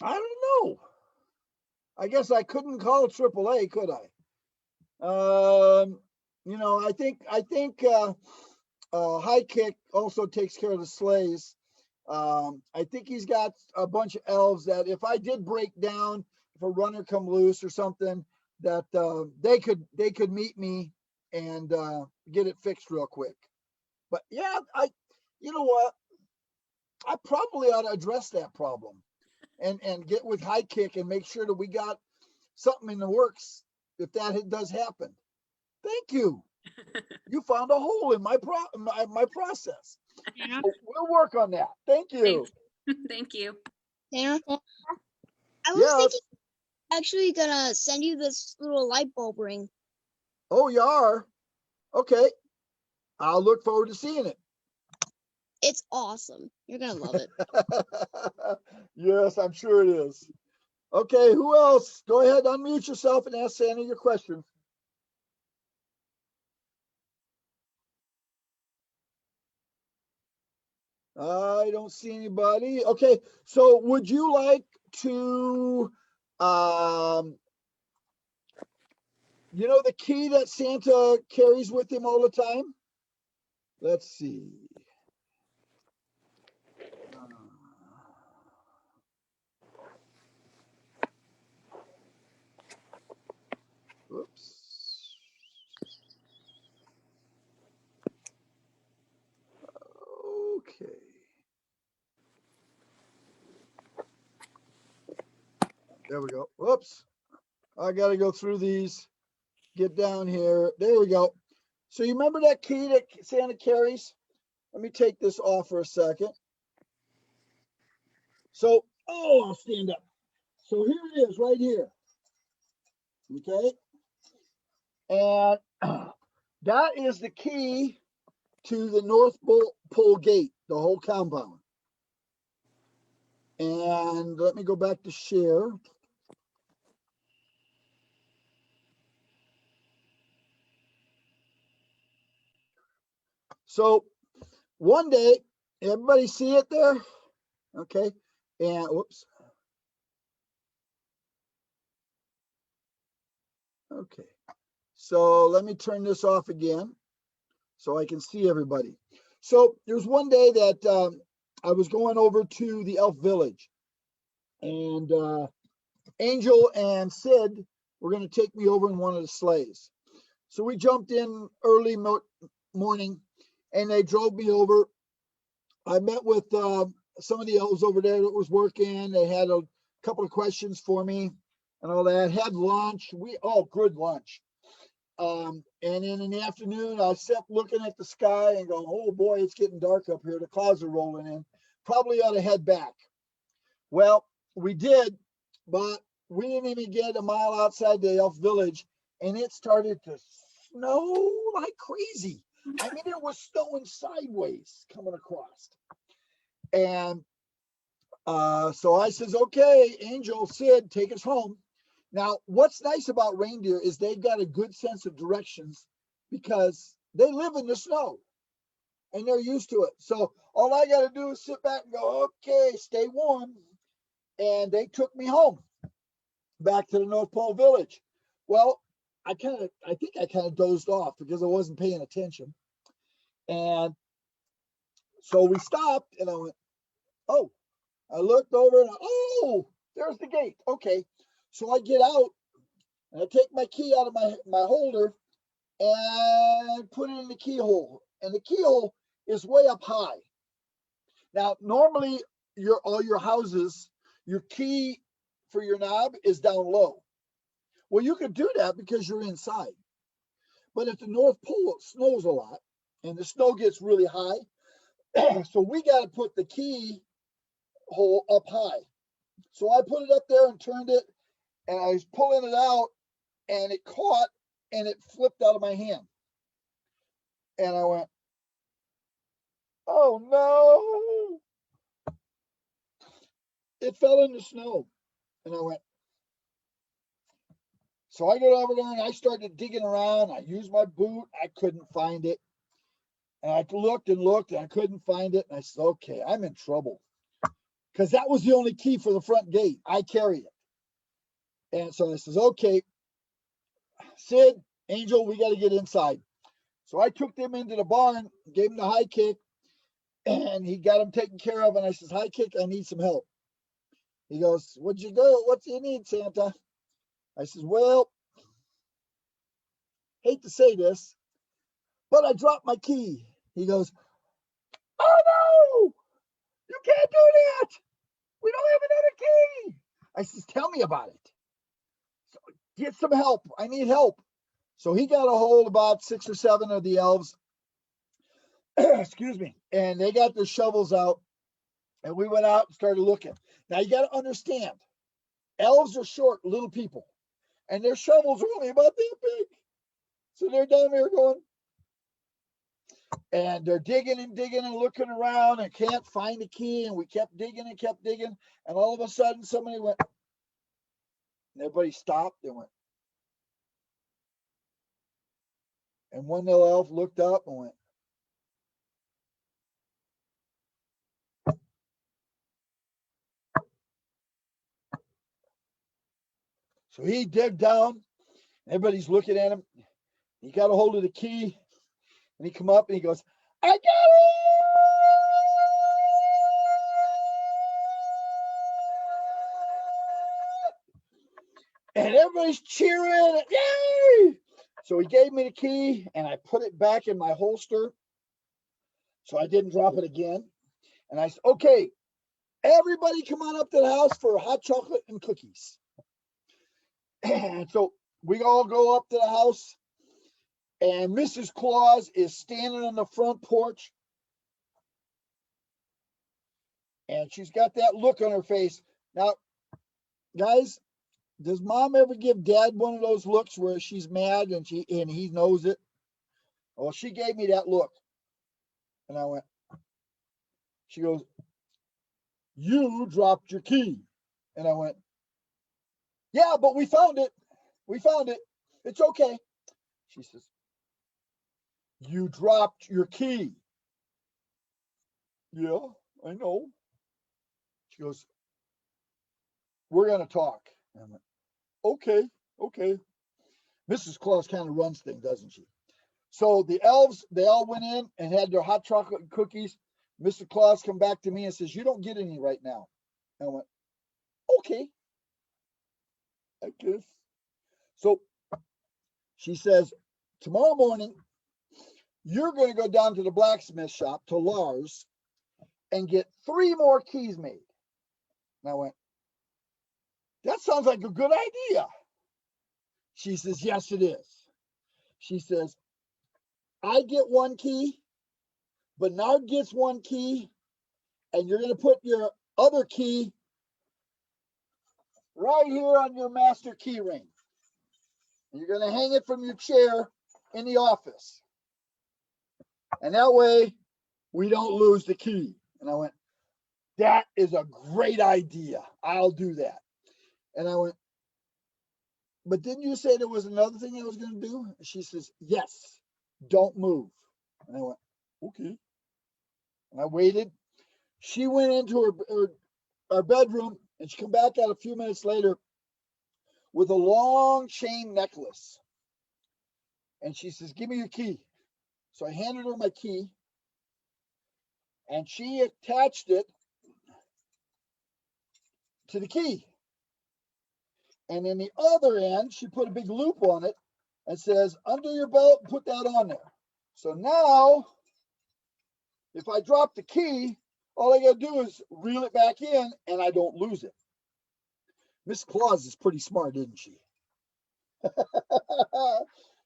I don't know. I guess I couldn't call AAA, could I? I think High Kick also takes care of the sleighs. I think he's got a bunch of elves that if I did break down, if a runner come loose or something, that they could meet me and get it fixed real quick. But yeah, you know what? I probably ought to address that problem and get with High Kick and make sure that we got something in the works if that does happen. Thank you. You found a hole in my process. So we'll work on that. Thank you. Thank you. I was Yes. thinking actually gonna send you this little light bulb ring. Oh, you are? Okay. I'll look forward to seeing it. It's awesome. You're gonna love it. Yes, I'm sure it is. Okay, who else? Go ahead, unmute yourself and ask Santa your question. I don't see anybody. Okay, so would you like to, you know, the key that Santa carries with him all the time? Let's see. Oops. Okay. There we go. Whoops. I got to go through these. Get down here. There we go. So you remember that key that Santa carries? Let me take this off for a second. So, oh, I'll stand up. So here it is right here. Okay. And that is the key to the North Pole Gate, the whole compound. And let me go back to share. So one day, everybody see it there? Okay. And whoops. Okay. So let me turn this off again so I can see everybody. So there's one day that I was going over to the elf village, and Angel and Sid were going to take me over in one of the sleighs. So we jumped in early morning and they drove me over. I met with some of the elves over there that was working. They had a couple of questions for me and all that. Had lunch. Good lunch. And then in the afternoon, I sat looking at the sky and going, oh boy, it's getting dark up here. The clouds are rolling in. Probably ought to head back. Well, we did, but we didn't even get a mile outside the elf village, and it started to snow like crazy. I mean, it was snowing sideways coming across. And so I says, okay, Angel, Sid, take us home. Now, what's nice about reindeer is they've got a good sense of directions because they live in the snow and they're used to it. So all I got to do is sit back and go, okay, stay warm. And they took me home back to the North Pole Village. Well, I think I kind of dozed off because I wasn't paying attention. And so we stopped and I went, oh, I looked over and oh, there's the gate. Okay. So I get out and I take my key out of my holder and put it in the keyhole. And the keyhole is way up high. Now, normally all your houses, your key for your knob is down low. Well, you could do that because you're inside. But at the North Pole, it snows a lot and the snow gets really high. So we got to put the key hole up high. So I put it up there and turned it, and I was pulling it out and it caught and it flipped out of my hand. And I went, oh no. It fell in the snow. And I went, so I got over there and I started digging around. I used my boot. I couldn't find it. And I looked and looked and I couldn't find it. And I said, okay, I'm in trouble. Because that was the only key for the front gate. I carry it. And so I says, okay, Sid, Angel, we got to get inside. So I took them into the barn, gave them the high kick, and he got them taken care of. And I says, high kick, I need some help. He goes, what'd you do? What do you need, Santa? I says, well, hate to say this, but I dropped my key. He goes, oh no, you can't do that. We don't have another key. I says, tell me about it. So, get some help. I need help. So he got a hold of about 6 or 7 of the elves. Excuse me. And they got their shovels out. And we went out and started looking. Now you got to understand, elves are short little people. And their shovels are only about that big. So they're down there going, and they're digging and looking around and can't find the key. And we kept digging and kept digging. And all of a sudden somebody went, And everybody stopped and went. And one little elf looked up and went. So he dug down. Everybody's looking at him. He got a hold of the key. And he come up and he goes, I got it! And everybody's cheering. Yay! So he gave me the key and I put it back in my holster so I didn't drop it again. And I said, okay, everybody come on up to the house for hot chocolate and cookies. And so we all go up to the house and Mrs. Claus is standing on the front porch. And she's got that look on her face. Now, guys, does mom ever give dad one of those looks where she's mad and he knows it? Well, she gave me that look. And I went, she goes, you dropped your key. And I went, yeah, but we found it. We found it. It's okay. She says, you dropped your key. Yeah, I know. She goes, we're going to talk. And I went, okay, okay. Mrs. Claus kind of runs things, doesn't she? So the elves, they all went in and had their hot chocolate and cookies. Mr. Claus come back to me and says, you don't get any right now. And I went, okay, I guess. So she says, tomorrow morning, you're going to go down to the blacksmith shop, to Lars, and get 3 more keys made. And I went, that sounds like a good idea. She says, yes, it is. She says, I get 1 key, Bernard gets 1 key, and you're going to put your other key right here on your master key ring. And you're going to hang it from your chair in the office. And that way, we don't lose the key. And I went, that is a great idea. I'll do that. And I went, but didn't you say there was another thing I was going to do? She says, yes, don't move. And I went, okay. And I waited. She went into her bedroom and she came back out a few minutes later with a long chain necklace. And she says, give me your key. So I handed her my key and she attached it to the key. And in the other end, she put a big loop on it and says, under your belt, put that on there. So now, if I drop the key, all I got to do is reel it back in and I don't lose it. Miss Claus is pretty smart, isn't she?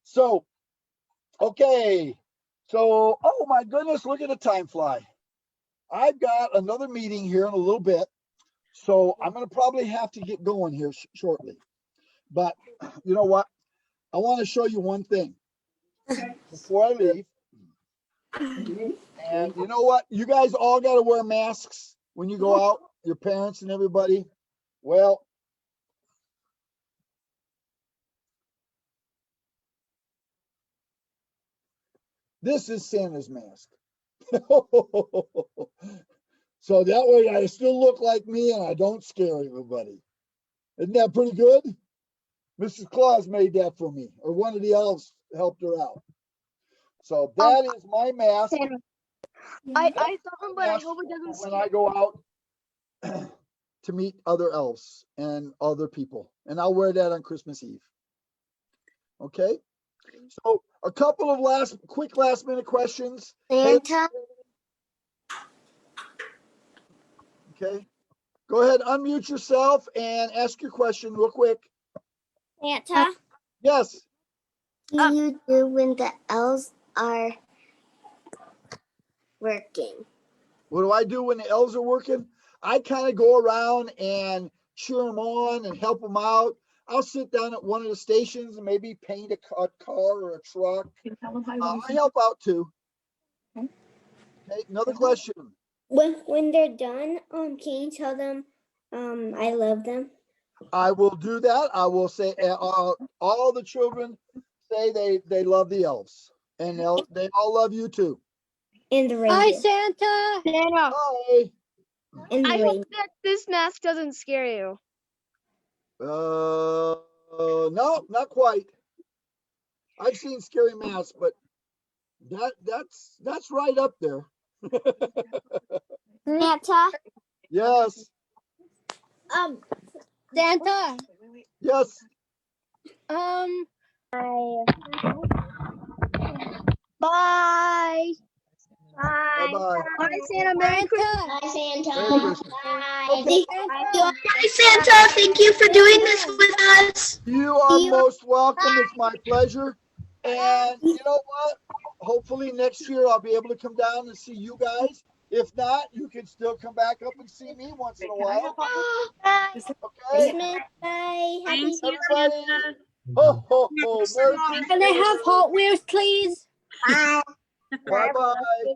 So, okay. So, oh my goodness, look at the time fly. I've got another meeting here in a little bit. So I'm going to probably have to get going here shortly. But you know what? I want to show you one thing before I leave. And you know what? You guys all got to wear masks when you go out, your parents and everybody. Well, this is Santa's mask. So that way I still look like me and I don't scare everybody. Isn't that pretty good? Mrs. Claus made that for me, or one of the elves helped her out. So that is my mask. I saw him, but I hope it doesn't when I go out to meet other elves and other people. And I'll wear that on Christmas Eve. Okay? So a couple of quick last minute questions. Santa? Okay. Go ahead, unmute yourself and ask your question real quick. Santa? Yes. What do you do when the elves are working? What do I do when the elves are working? I kind of go around and cheer them on and help them out. I'll sit down at one of the stations and maybe paint a car or a truck. I help out too. Okay, another question. When they're done, can you tell them I love them? I will do that. I will say all the children say they love the elves, and they all love you too. In the Hi, reindeer. Santa. Santa, Hi. In the I reindeer. hope that this mask doesn't scare you. No, not quite. I've seen scary masks, but that's right up there. Santa. Yes. Santa. Yes. Bye. Bye bye. Bye, Santa. Merry Christmas. Bye, Santa. Merry Christmas. Bye. Hi, Santa. Thank you for doing this with us. You are most welcome. It's my pleasure. And you know what? Hopefully next year I'll be able to come down and see you guys. If not, you can still come back up and see me once in a while. Okay? Christmas. Bye. Happy Thank you, Everybody. Santa. Ho, ho, ho. Merry Christmas. Can I have Hot Wheels, please? Bye-bye.